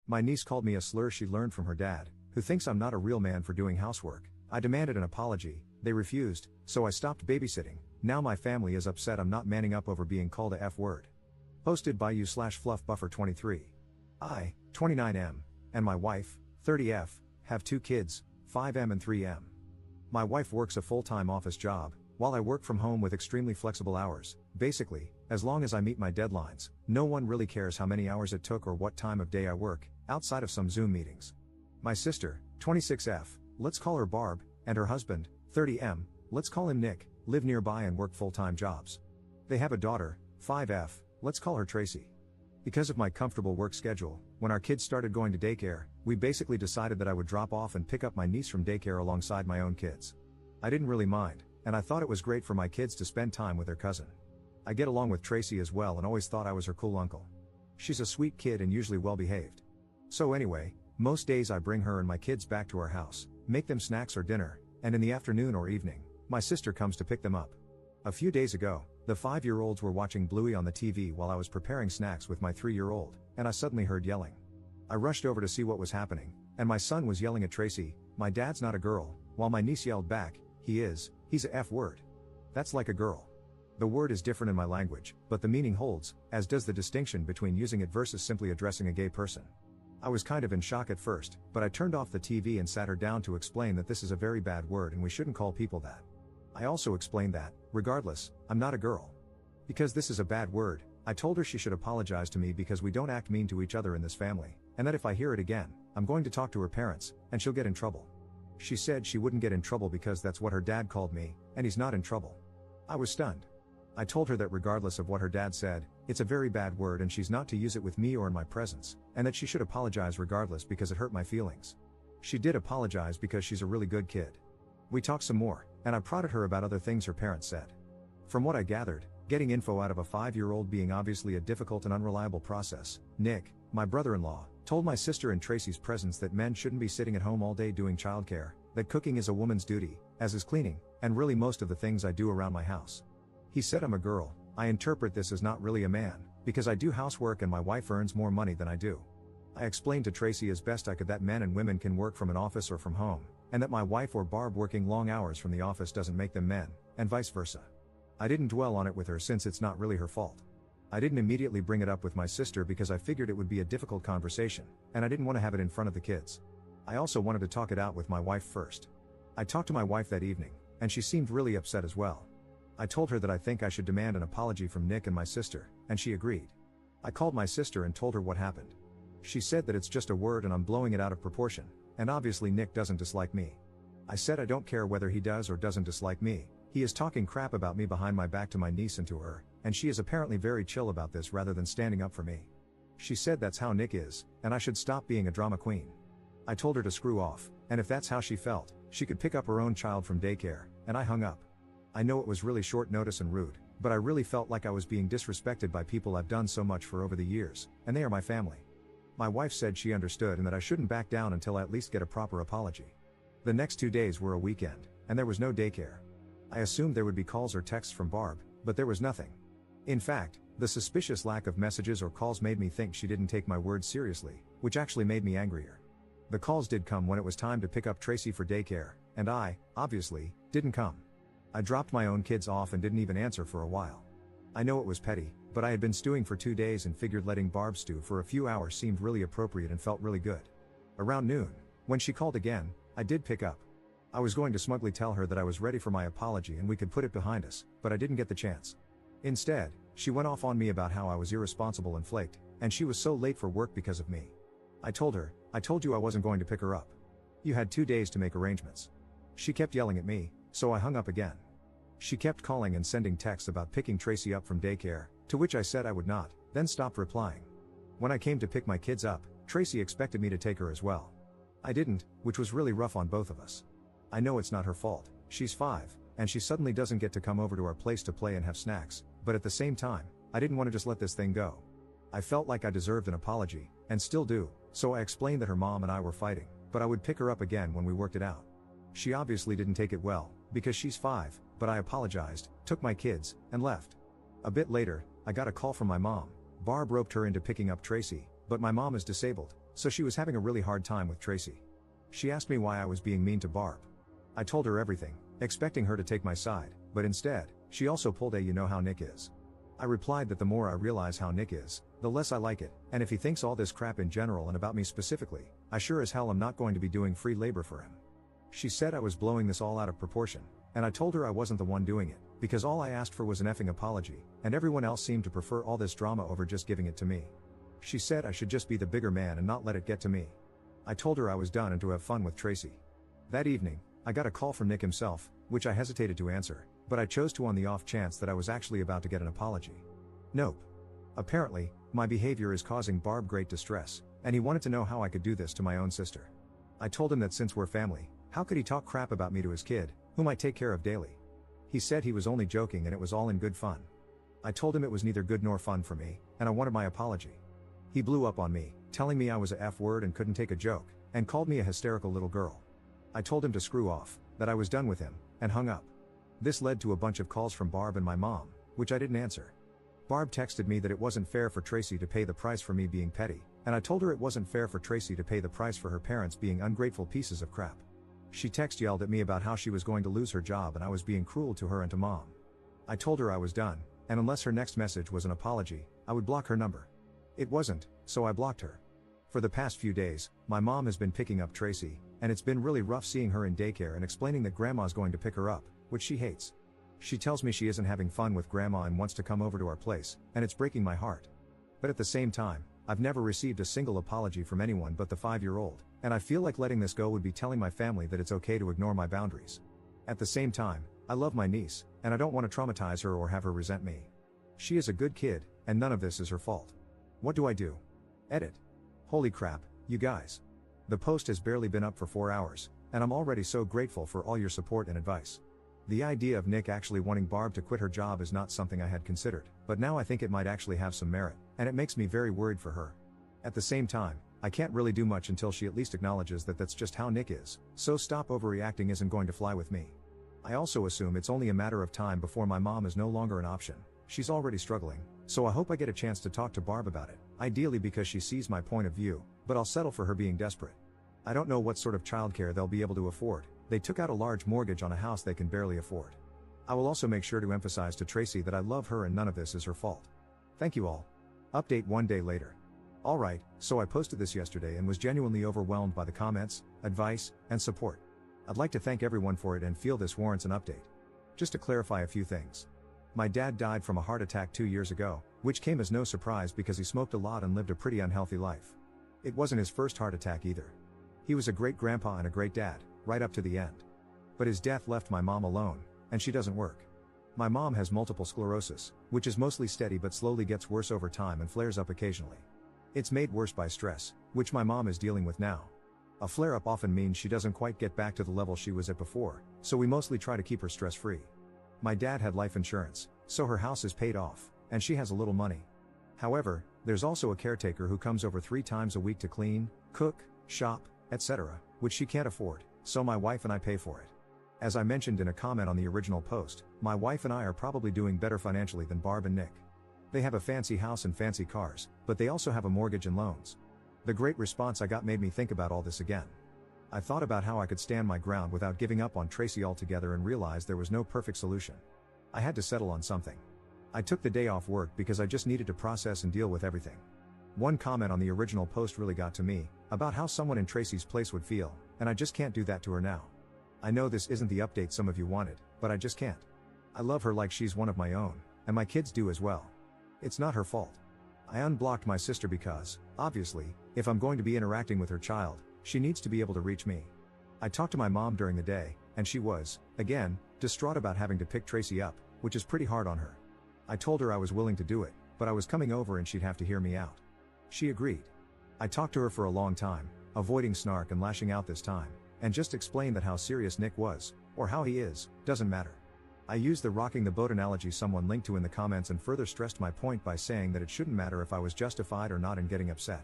My niece called me a slur she learned from her dad, who thinks I'm not a real man for doing housework. I demanded an apology, they refused, so I stopped babysitting. Now my family is upset I'm not manning up over being called a F-word. Posted by you/fluffbuffer23. I, 29M, and my wife, 30F, have 2 kids, 5M and 3M. My wife works a full-time office job, while I work from home with extremely flexible hours. Basically, as long as I meet my deadlines, no one really cares how many hours it took or what time of day I work, outside of some Zoom meetings. My sister, 26F, let's call her Barb, and her husband, 30M, let's call him Nick, live nearby and work full-time jobs. They have a daughter, 5F, let's call her Tracy. Because of my comfortable work schedule, when our kids started going to daycare, we basically decided that I would drop off and pick up my niece from daycare alongside my own kids. I didn't really mind, and I thought it was great for my kids to spend time with their cousin. I get along with Tracy as well and always thought I was her cool uncle. She's a sweet kid and usually well behaved. So anyway, most days I bring her and my kids back to our house, make them snacks or dinner, and in the afternoon or evening, my sister comes to pick them up. A few days ago, the 5-year-olds were watching Bluey on the TV while I was preparing snacks with my 3-year-old, and I suddenly heard yelling. I rushed over to see what was happening, and my son was yelling at Tracy, "My dad's not a girl," while my niece yelled back, he's a F-word. That's like a girl. The word is different in my language, but the meaning holds, as does the distinction between using it versus simply addressing a gay person. I was kind of in shock at first, but I turned off the TV and sat her down to explain that this is a very bad word and we shouldn't call people that. I also explained that, regardless, I'm not a girl. Because this is a bad word, I told her she should apologize to me because we don't act mean to each other in this family, and that if I hear it again, I'm going to talk to her parents, and she'll get in trouble. She said she wouldn't get in trouble because that's what her dad called me, and he's not in trouble. I was stunned. I told her that regardless of what her dad said, it's a very bad word and she's not to use it with me or in my presence, and that she should apologize regardless because it hurt my feelings. She did apologize because she's a really good kid. We talked some more, and I prodded her about other things her parents said. From what I gathered, getting info out of a 5-year-old being obviously a difficult and unreliable process, Nick, my brother-in-law, told my sister in Tracy's presence that men shouldn't be sitting at home all day doing childcare, that cooking is a woman's duty, as is cleaning, and really most of the things I do around my house. He said I'm a girl. I interpret this as not really a man, because I do housework and my wife earns more money than I do. I explained to Tracy as best I could that men and women can work from an office or from home, and that my wife or Barb working long hours from the office doesn't make them men, and vice versa. I didn't dwell on it with her since it's not really her fault. I didn't immediately bring it up with my sister because I figured it would be a difficult conversation, and I didn't want to have it in front of the kids. I also wanted to talk it out with my wife first. I talked to my wife that evening, and she seemed really upset as well. I told her that I think I should demand an apology from Nick and my sister, and she agreed. I called my sister and told her what happened. She said that it's just a word and I'm blowing it out of proportion, and obviously Nick doesn't dislike me. I said I don't care whether he does or doesn't dislike me, he is talking crap about me behind my back to my niece and to her, and she is apparently very chill about this rather than standing up for me. She said that's how Nick is, and I should stop being a drama queen. I told her to screw off, and if that's how she felt, she could pick up her own child from daycare, and I hung up. I know it was really short notice and rude, but I really felt like I was being disrespected by people I've done so much for over the years, and they are my family. My wife said she understood and that I shouldn't back down until I at least get a proper apology. The next 2 days were a weekend, and there was no daycare. I assumed there would be calls or texts from Barb, but there was nothing. In fact, the suspicious lack of messages or calls made me think she didn't take my words seriously, which actually made me angrier. The calls did come when it was time to pick up Tracy for daycare, and I, obviously, didn't come. I dropped my own kids off and didn't even answer for a while. I know it was petty, but I had been stewing for 2 days and figured letting Barb stew for a few hours seemed really appropriate and felt really good. Around noon, when she called again, I did pick up. I was going to smugly tell her that I was ready for my apology and we could put it behind us, but I didn't get the chance. Instead, she went off on me about how I was irresponsible and flaked, and she was so late for work because of me. I told her, "I told you I wasn't going to pick her up. You had 2 days to make arrangements." She kept yelling at me, so I hung up again. She kept calling and sending texts about picking Tracy up from daycare, to which I said I would not, then stopped replying. When I came to pick my kids up, Tracy expected me to take her as well. I didn't, which was really rough on both of us. I know it's not her fault, she's 5, and she suddenly doesn't get to come over to our place to play and have snacks, but at the same time, I didn't want to just let this thing go. I felt like I deserved an apology, and still do, so I explained that her mom and I were fighting, but I would pick her up again when we worked it out. She obviously didn't take it well, because she's 5, but I apologized, took my kids, and left. A bit later, I got a call from my mom. Barb roped her into picking up Tracy, but my mom is disabled, so she was having a really hard time with Tracy. She asked me why I was being mean to Barb. I told her everything, expecting her to take my side, but instead, she also pulled a "you know how Nick is." I replied that the more I realize how Nick is, the less I like it, and if he thinks all this crap in general and about me specifically, I sure as hell am not going to be doing free labor for him. She said I was blowing this all out of proportion, and I told her I wasn't the one doing it, because all I asked for was an effing apology, and everyone else seemed to prefer all this drama over just giving it to me. She said I should just be the bigger man and not let it get to me. I told her I was done and to have fun with Tracy. That evening, I got a call from Nick himself, which I hesitated to answer, but I chose to on the off chance that I was actually about to get an apology. Nope. Apparently, my behavior is causing Barb great distress, and he wanted to know how I could do this to my own sister. I told him that since we're family, how could he talk crap about me to his kid, whom I take care of daily? He said he was only joking and it was all in good fun. I told him it was neither good nor fun for me, and I wanted my apology. He blew up on me, telling me I was a F word and couldn't take a joke, and called me a hysterical little girl. I told him to screw off, that I was done with him, and hung up. This led to a bunch of calls from Barb and my mom, which I didn't answer. Barb texted me that it wasn't fair for Tracy to pay the price for me being petty, and I told her it wasn't fair for Tracy to pay the price for her parents being ungrateful pieces of crap. She text yelled at me about how she was going to lose her job and I was being cruel to her and to mom. I told her I was done, and unless her next message was an apology, I would block her number. It wasn't, so I blocked her. For the past few days, my mom has been picking up Tracy, and it's been really rough seeing her in daycare and explaining that grandma's going to pick her up, which she hates. She tells me she isn't having fun with grandma and wants to come over to our place, and it's breaking my heart. But at the same time, I've never received a single apology from anyone but the 5-year-old, and I feel like letting this go would be telling my family that it's okay to ignore my boundaries. At the same time, I love my niece, and I don't want to traumatize her or have her resent me. She is a good kid, and none of this is her fault. What do I do? Edit. Holy crap, you guys. The post has barely been up for 4 hours, and I'm already so grateful for all your support and advice. The idea of Nick actually wanting Barb to quit her job is not something I had considered, but now I think it might actually have some merit, and it makes me very worried for her. At the same time, I can't really do much until she at least acknowledges that that's just how Nick is, so stop overreacting isn't going to fly with me. I also assume it's only a matter of time before my mom is no longer an option. She's already struggling, so I hope I get a chance to talk to Barb about it, ideally because she sees my point of view, but I'll settle for her being desperate. I don't know what sort of childcare they'll be able to afford. They took out a large mortgage on a house they can barely afford. I will also make sure to emphasize to Tracy that I love her and none of this is her fault. Thank you all. Update 1 day later. Alright, so I posted this yesterday and was genuinely overwhelmed by the comments, advice, and support. I'd like to thank everyone for it and feel this warrants an update. Just to clarify a few things. My dad died from a heart attack 2 years ago, which came as no surprise because he smoked a lot and lived a pretty unhealthy life. It wasn't his first heart attack either. He was a great grandpa and a great dad, right up to the end. But his death left my mom alone, and she doesn't work. My mom has multiple sclerosis, which is mostly steady but slowly gets worse over time and flares up occasionally. It's made worse by stress, which my mom is dealing with now. A flare-up often means she doesn't quite get back to the level she was at before, so we mostly try to keep her stress-free. My dad had life insurance, so her house is paid off, and she has a little money. However, there's also a caretaker who comes over 3 times a week to clean, cook, shop, etc., which she can't afford, so my wife and I pay for it. As I mentioned in a comment on the original post, my wife and I are probably doing better financially than Barb and Nick. They have a fancy house and fancy cars, but they also have a mortgage and loans. The great response I got made me think about all this again. I thought about how I could stand my ground without giving up on Tracy altogether and realized there was no perfect solution. I had to settle on something. I took the day off work because I just needed to process and deal with everything. One comment on the original post really got to me, about how someone in Tracy's place would feel, and I just can't do that to her now. I know this isn't the update some of you wanted, but I just can't. I love her like she's one of my own, and my kids do as well. It's not her fault. I unblocked my sister because, obviously, if I'm going to be interacting with her child, she needs to be able to reach me. I talked to my mom during the day, and she was, again, distraught about having to pick Tracy up, which is pretty hard on her. I told her I was willing to do it, but I was coming over and she'd have to hear me out. She agreed. I talked to her for a long time, avoiding snark and lashing out this time, and just explained that how serious Nick was, or how he is, doesn't matter. I used the rocking the boat analogy someone linked to in the comments and further stressed my point by saying that it shouldn't matter if I was justified or not in getting upset.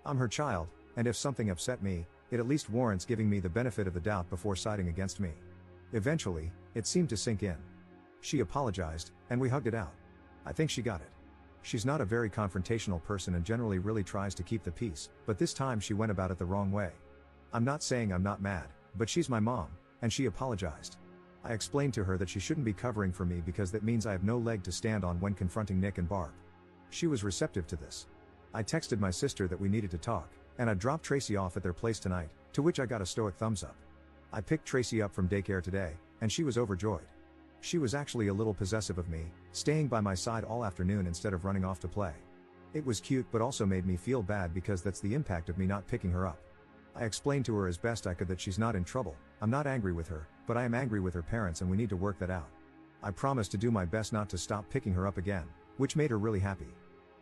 I'm her child, and if something upset me, it at least warrants giving me the benefit of the doubt before siding against me. Eventually, it seemed to sink in. She apologized, and we hugged it out. I think she got it. She's not a very confrontational person and generally really tries to keep the peace, but this time she went about it the wrong way. I'm not saying I'm not mad, but she's my mom, and she apologized. I explained to her that she shouldn't be covering for me because that means I have no leg to stand on when confronting Nick and Barb. She was receptive to this. I texted my sister that we needed to talk, and I'd drop Tracy off at their place tonight, to which I got a stoic thumbs up. I picked Tracy up from daycare today, and she was overjoyed. She was actually a little possessive of me, staying by my side all afternoon instead of running off to play. It was cute but also made me feel bad because that's the impact of me not picking her up. I explained to her as best I could that she's not in trouble. I'm not angry with her, but I am angry with her parents and we need to work that out. I promised to do my best not to stop picking her up again, which made her really happy.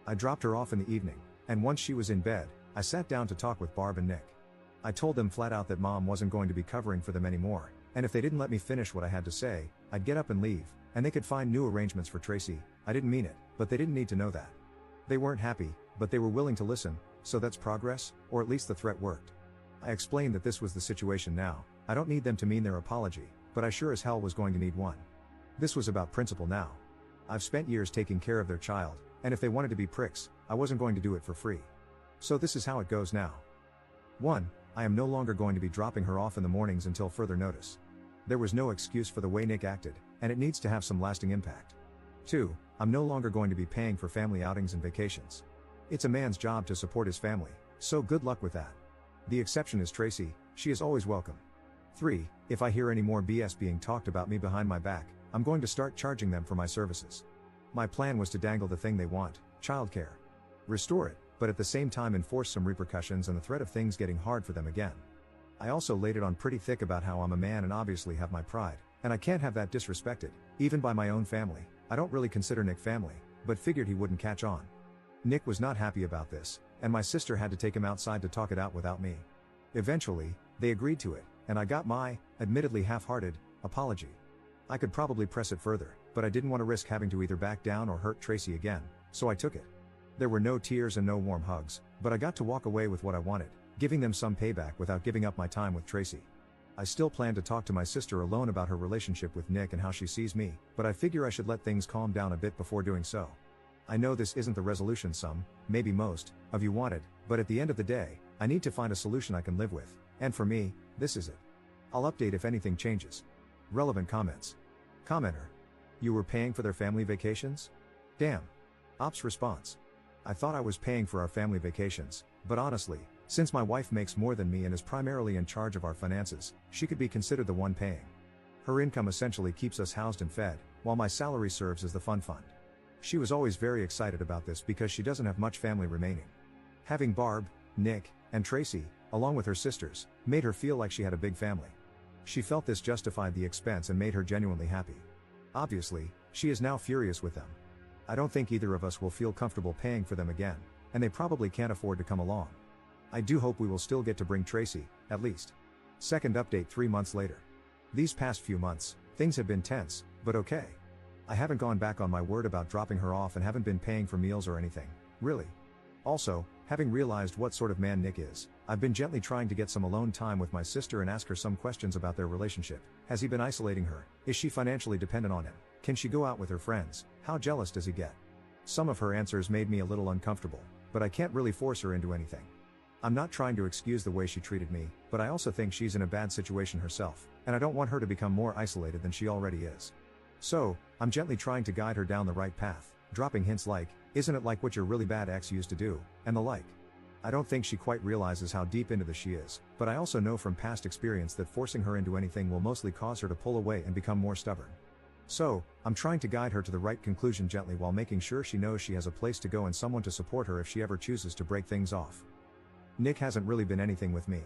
I dropped her off in the evening, and once she was in bed, I sat down to talk with Barb and Nick. I told them flat out that mom wasn't going to be covering for them anymore, and if they didn't let me finish what I had to say, I'd get up and leave, and they could find new arrangements for Tracy. I didn't mean it, but they didn't need to know that. They weren't happy, but they were willing to listen, so that's progress, or at least the threat worked. I explained that this was the situation now. I don't need them to mean their apology, but I sure as hell was going to need one. This was about principle now. I've spent years taking care of their child, and if they wanted to be pricks, I wasn't going to do it for free. So this is how it goes now. 1. I am no longer going to be dropping her off in the mornings until further notice. There was no excuse for the way Nick acted, and it needs to have some lasting impact. 2. I'm no longer going to be paying for family outings and vacations. It's a man's job to support his family, so good luck with that. The exception is Tracy, she is always welcome. 3. If I hear any more BS being talked about me behind my back, I'm going to start charging them for my services. My plan was to dangle the thing they want, childcare. Restore it, but at the same time enforce some repercussions and the threat of things getting hard for them again. I also laid it on pretty thick about how I'm a man and obviously have my pride, and I can't have that disrespected, even by my own family. I don't really consider Nick family, but figured he wouldn't catch on. Nick was not happy about this, and my sister had to take him outside to talk it out without me. Eventually, they agreed to it, and I got my, admittedly half-hearted, apology. I could probably press it further, but I didn't want to risk having to either back down or hurt Tracy again, so I took it. There were no tears and no warm hugs, but I got to walk away with what I wanted, giving them some payback without giving up my time with Tracy. I still plan to talk to my sister alone about her relationship with Nick and how she sees me, but I figure I should let things calm down a bit before doing so. I know this isn't the resolution some, maybe most, of you wanted, but at the end of the day, I need to find a solution I can live with, and for me, this is it. I'll update if anything changes. Relevant comments. Commenter. You were paying for their family vacations? Damn. Ops response. I thought I was paying for our family vacations, but honestly, since my wife makes more than me and is primarily in charge of our finances, she could be considered the one paying. Her income essentially keeps us housed and fed, while my salary serves as the fun fund. She was always very excited about this because she doesn't have much family remaining. Having Barb, Nick, and Tracy, along with her sisters, made her feel like she had a big family. She felt this justified the expense and made her genuinely happy. Obviously, she is now furious with them. I don't think either of us will feel comfortable paying for them again, and they probably can't afford to come along. I do hope we will still get to bring Tracy, at least. Second update 3 months later. These past few months, things have been tense, but okay. I haven't gone back on my word about dropping her off and haven't been paying for meals or anything, really. Also, having realized what sort of man Nick is, I've been gently trying to get some alone time with my sister and ask her some questions about their relationship. Has he been isolating her? Is she financially dependent on him? Can she go out with her friends? How jealous does he get? Some of her answers made me a little uncomfortable, but I can't really force her into anything. I'm not trying to excuse the way she treated me, but I also think she's in a bad situation herself, and I don't want her to become more isolated than she already is. So, I'm gently trying to guide her down the right path, dropping hints like, "Isn't it like what your really bad ex used to do?" and the like. I don't think she quite realizes how deep into this she is, but I also know from past experience that forcing her into anything will mostly cause her to pull away and become more stubborn. So, I'm trying to guide her to the right conclusion gently while making sure she knows she has a place to go and someone to support her if she ever chooses to break things off. Nick hasn't really been anything with me.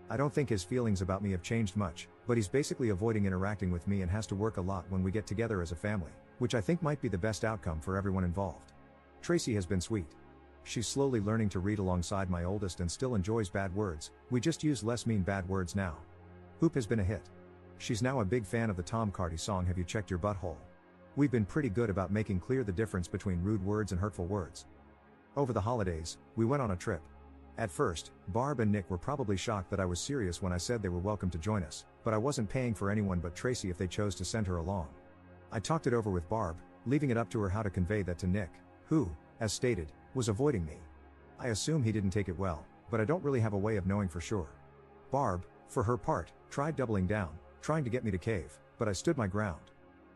I don't think his feelings about me have changed much, but he's basically avoiding interacting with me and has to work a lot when we get together as a family, which I think might be the best outcome for everyone involved. Tracy has been sweet. She's slowly learning to read alongside my oldest and still enjoys bad words. We just use less mean bad words now. Hoop has been a hit. She's now a big fan of the Tom Carty song "Have You Checked Your Butthole?" We've been pretty good about making clear the difference between rude words and hurtful words. Over the holidays, we went on a trip. At first, Barb and Nick were probably shocked that I was serious when I said they were welcome to join us, but I wasn't paying for anyone but Tracy if they chose to send her along. I talked it over with Barb, leaving it up to her how to convey that to Nick, who, as stated, was avoiding me. I assume he didn't take it well, but I don't really have a way of knowing for sure. Barb, for her part, tried doubling down, trying to get me to cave, but I stood my ground.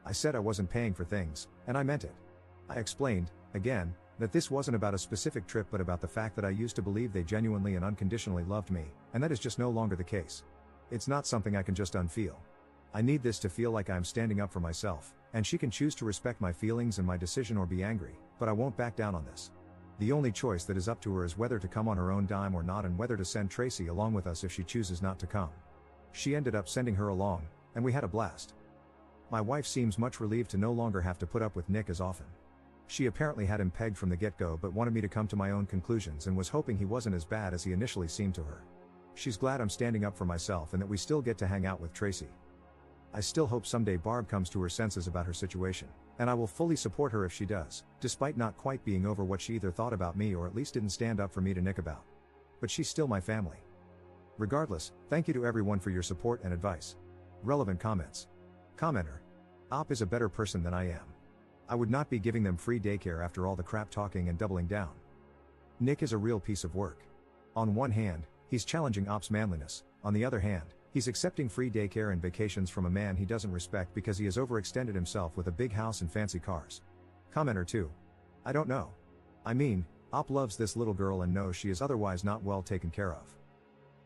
I said I wasn't paying for things, and I meant it. I explained, again, that this wasn't about a specific trip but about the fact that I used to believe they genuinely and unconditionally loved me, and that is just no longer the case. It's not something I can just unfeel. I need this to feel like I'm standing up for myself, and she can choose to respect my feelings and my decision or be angry, but I won't back down on this. The only choice that is up to her is whether to come on her own dime or not, and whether to send Tracy along with us if she chooses not to come. She ended up sending her along, and we had a blast. My wife seems much relieved to no longer have to put up with Nick as often. She apparently had him pegged from the get-go but wanted me to come to my own conclusions and was hoping he wasn't as bad as he initially seemed to her. She's glad I'm standing up for myself and that we still get to hang out with Tracy. I still hope someday Barb comes to her senses about her situation, and I will fully support her if she does, despite not quite being over what she either thought about me or at least didn't stand up for me to Nick about. But she's still my family. Regardless, thank you to everyone for your support and advice. Relevant comments. Commenter. Op is a better person than I am. I would not be giving them free daycare after all the crap talking and doubling down. Nick is a real piece of work. On one hand, he's challenging Op's manliness, on the other hand, he's accepting free daycare and vacations from a man he doesn't respect because he has overextended himself with a big house and fancy cars. Commenter 2. I don't know. I mean, Op loves this little girl and knows she is otherwise not well taken care of.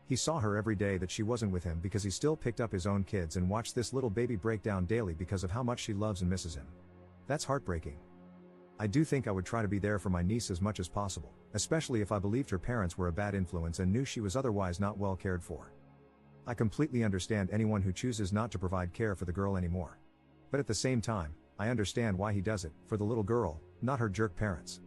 He saw her every day that she wasn't with him because he still picked up his own kids and watched this little baby break down daily because of how much she loves and misses him. That's heartbreaking. I do think I would try to be there for my niece as much as possible, especially if I believed her parents were a bad influence and knew she was otherwise not well cared for. I completely understand anyone who chooses not to provide care for the girl anymore. But at the same time, I understand why he does it, for the little girl, not her jerk parents.